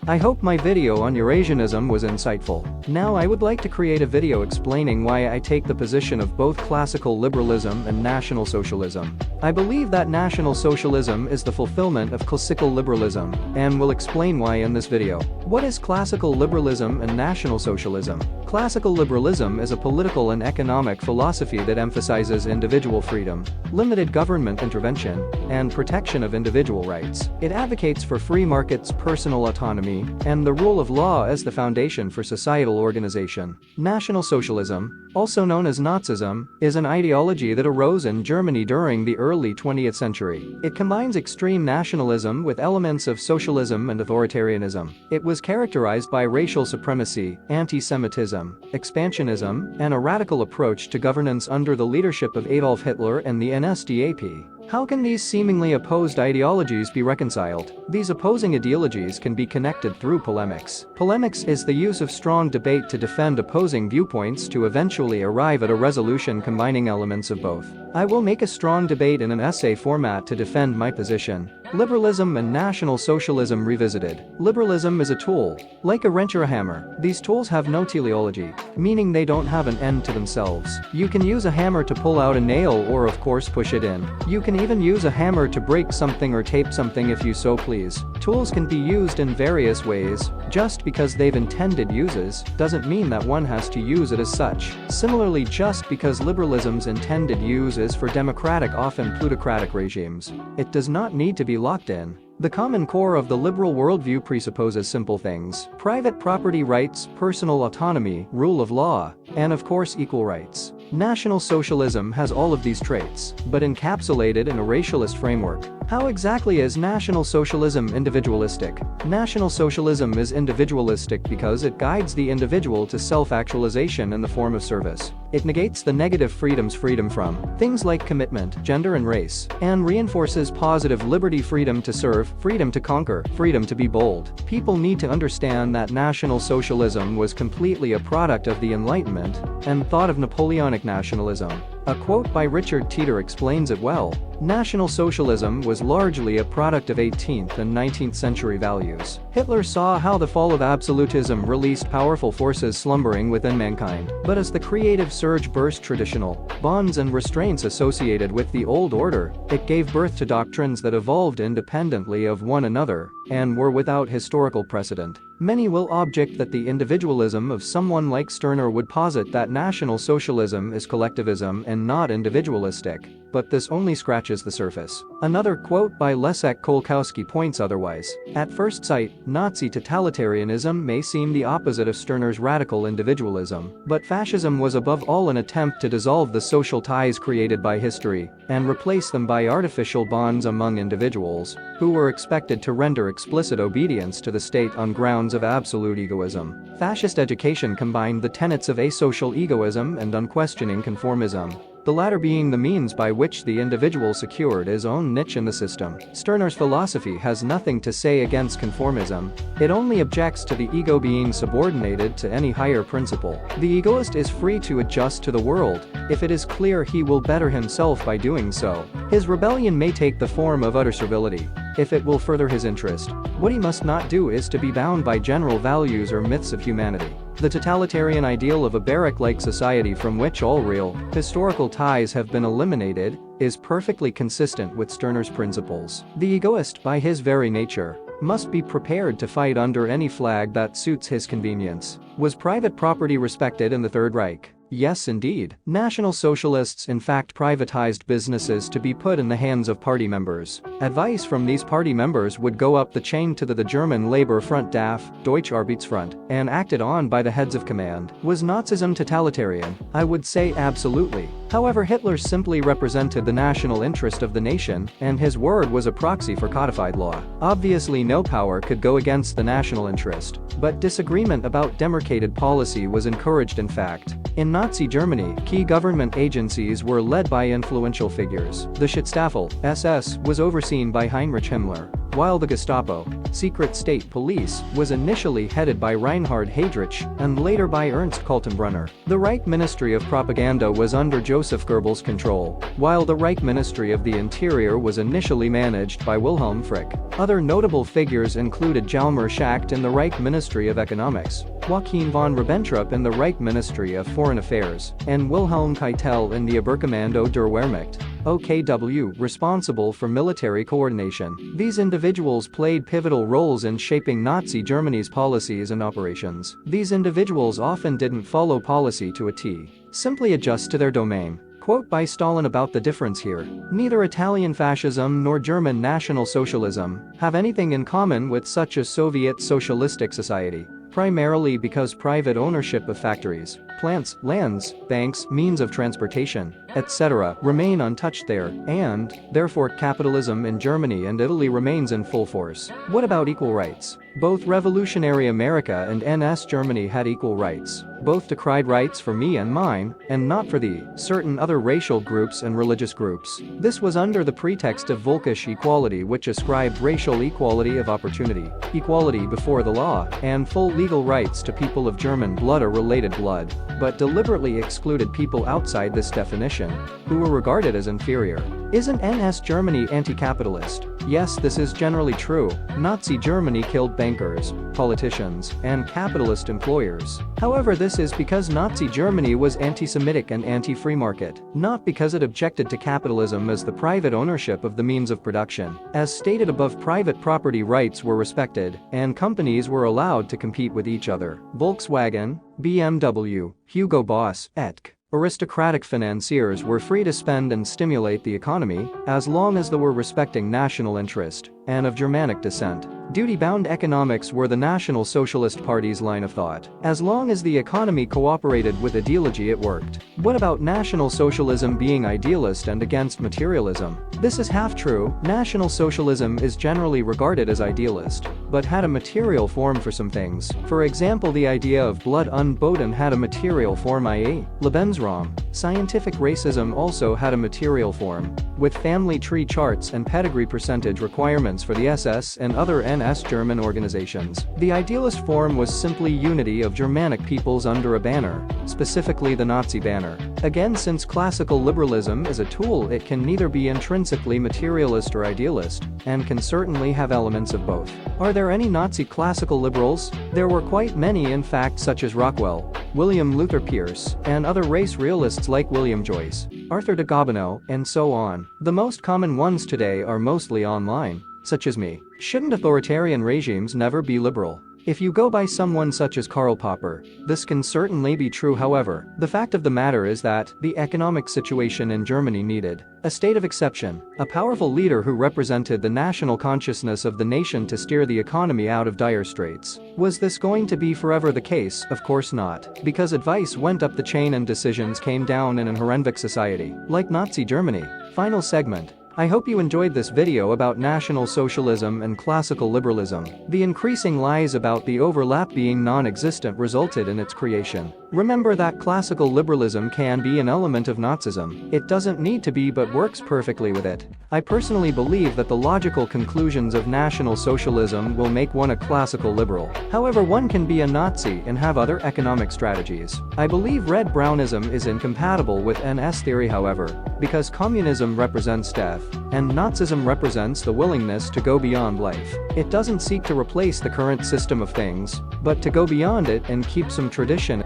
I hope my video on Eurasianism was insightful. Now I would like to create a video explaining why I take the position of both classical liberalism and National Socialism. I believe that National Socialism is the fulfillment of classical liberalism, and will explain why in this video. What is classical liberalism and National Socialism? Classical liberalism is a political and economic philosophy that emphasizes individual freedom, limited government intervention, and protection of individual rights. It advocates for free markets, personal autonomy, and the rule of law as the foundation for societal organization. National Socialism, also known as Nazism, is an ideology that arose in Germany during the early 20th century. It combines extreme nationalism with elements of socialism and authoritarianism. It was characterized by racial supremacy, anti-Semitism, expansionism, and a radical approach to governance under the leadership of Adolf Hitler and the NSDAP. How can these seemingly opposed ideologies be reconciled? These opposing ideologies can be connected through polemics. Polemics is the use of strong debate to defend opposing viewpoints to eventually arrive at a resolution combining elements of both. I will make a strong debate in an essay format to defend my position. Liberalism and National Socialism revisited. Liberalism is a tool. Like a wrench or a hammer, these tools have no teleology, meaning they don't have an end to themselves. You can use a hammer to pull out a nail or of course push it in. You can even use a hammer to break something or tape something if you so please. Tools can be used in various ways. Just because they've intended uses doesn't mean that one has to use it as such. Similarly, just because liberalism's intended use is for democratic, often plutocratic regimes, it does not need to be locked in. The common core of the liberal worldview presupposes simple things: private property rights, personal autonomy, rule of law, and of course equal rights. National Socialism has all of these traits, but encapsulated in a racialist framework. How exactly is National Socialism individualistic? National Socialism is individualistic because it guides the individual to self-actualization in the form of service. It negates the negative freedoms, freedom from things like commitment, gender and race, and reinforces positive liberty, freedom to serve, freedom to conquer, freedom to be bold. People need to understand that National Socialism was completely a product of the Enlightenment and thought of Napoleonic nationalism. A quote by Richard Teeter explains it well. National Socialism was largely a product of 18th and 19th century values. Hitler saw how the fall of absolutism released powerful forces slumbering within mankind. But as the creative surge burst traditional bonds and restraints associated with the old order, it gave birth to doctrines that evolved independently of one another and were without historical precedent. Many will object that the individualism of someone like Stirner would posit that National Socialism is collectivism and not individualistic, but this only scratches the surface. Another quote by Leszek Kolkowski points otherwise. At first sight, Nazi totalitarianism may seem the opposite of Stirner's radical individualism, but fascism was above all an attempt to dissolve the social ties created by history and replace them by artificial bonds among individuals, who were expected to render explicit obedience to the state on grounds of absolute egoism. Fascist education combined the tenets of asocial egoism and unquestioning conformism, the latter being the means by which the individual secured his own niche in the system. Stirner's philosophy has nothing to say against conformism, it only objects to the ego being subordinated to any higher principle. The egoist is free to adjust to the world, if it is clear he will better himself by doing so. His rebellion may take the form of utter servility, if it will further his interest. What he must not do is to be bound by general values or myths of humanity. The totalitarian ideal of a barrack-like society from which all real, historical ties have been eliminated, is perfectly consistent with Stirner's principles. The egoist, by his very nature, must be prepared to fight under any flag that suits his convenience. Was private property respected in the Third Reich? Yes, indeed. National Socialists in fact privatized businesses to be put in the hands of party members. Advice from these party members would go up the chain to the German Labor Front DAF, Deutsche Arbeitsfront, and acted on by the heads of command. Was Nazism totalitarian? I would say absolutely. However, Hitler simply represented the national interest of the nation, and his word was a proxy for codified law. Obviously, no power could go against the national interest, but disagreement about demarcated policy was encouraged. In fact, in Nazi Germany, key government agencies were led by influential figures. The Schutzstaffel, SS, was overseen by Heinrich Himmler. while the Gestapo, secret state police, was initially headed by Reinhard Heydrich and later by Ernst Kaltenbrunner. The Reich Ministry of Propaganda was under Joseph Goebbels' control, while the Reich Ministry of the Interior was initially managed by Wilhelm Frick. Other notable figures included Hjalmar Schacht in the Reich Ministry of Economics, Joachim von Ribbentrop in the Reich Ministry of Foreign Affairs, and Wilhelm Keitel in the Oberkommando der Wehrmacht, OKW, responsible for military coordination. These individuals played pivotal roles in shaping Nazi Germany's policies and operations. These individuals often didn't follow policy to a T, simply adjust to their domain. Quote by Stalin about the difference here: "Neither Italian fascism nor German National Socialism have anything in common with such a Soviet socialistic society, primarily because private ownership of factories, plants, lands, banks, means of transportation, etc. remain untouched there, and, therefore, capitalism in Germany and Italy remains in full force." What about equal rights? Both revolutionary America and NS Germany had equal rights. Both decried rights for me and mine, and not for the certain other racial groups and religious groups. This was under the pretext of Völkisch equality, which ascribed racial equality of opportunity, equality before the law, and full legal rights to people of German blood or related blood, but deliberately excluded people outside this definition, who were regarded as inferior. Isn't NS Germany anti-capitalist? Yes, this is generally true. Nazi Germany killed bankers, politicians, and capitalist employers. However, this is because Nazi Germany was anti-Semitic and anti-free market, not because it objected to capitalism as the private ownership of the means of production. As stated above, private property rights were respected, and companies were allowed to compete with each other. Volkswagen, BMW, Hugo Boss, etc. Aristocratic financiers were free to spend and stimulate the economy, as long as they were respecting national interest, and of Germanic descent. Duty-bound economics were the National Socialist Party's line of thought. As long as the economy cooperated with ideology, it worked. What about National Socialism being idealist and against materialism? This is half true. National Socialism is generally regarded as idealist, but had a material form for some things. For example, the idea of blood unboten had a material form, i.e., Lebensraum. Scientific racism also had a material form, with family tree charts and pedigree percentage requirements for the SS and other NS German organizations. The idealist form was simply unity of Germanic peoples under a banner, specifically the Nazi banner. Again, since classical liberalism is a tool, it can neither be intrinsically materialist or idealist, and can certainly have elements of both. Are there any Nazi classical liberals? There were quite many, in fact, such as Rockwell, William Luther Pierce, and other race realists like William Joyce, Arthur de Gobineau, and so on. The most common ones today are mostly online, such as me. Shouldn't authoritarian regimes never be liberal? If you go by someone such as Karl Popper, this can certainly be true. However, the fact of the matter is that the economic situation in Germany needed a state of exception, a powerful leader who represented the national consciousness of the nation to steer the economy out of dire straits. Was this going to be forever the case? Of course not, because advice went up the chain and decisions came down in an horrific society, like Nazi Germany. Final segment. I hope you enjoyed this video about National Socialism and classical liberalism. The increasing lies about the overlap being non-existent resulted in its creation. Remember that classical liberalism can be an element of Nazism. It doesn't need to be, but works perfectly with it. I personally believe that the logical conclusions of National Socialism will make one a classical liberal. However, one can be a Nazi and have other economic strategies. I believe red-brownism is incompatible with NS theory, however, because communism represents death, and Nazism represents the willingness to go beyond life. It doesn't seek to replace the current system of things, but to go beyond it and keep some tradition.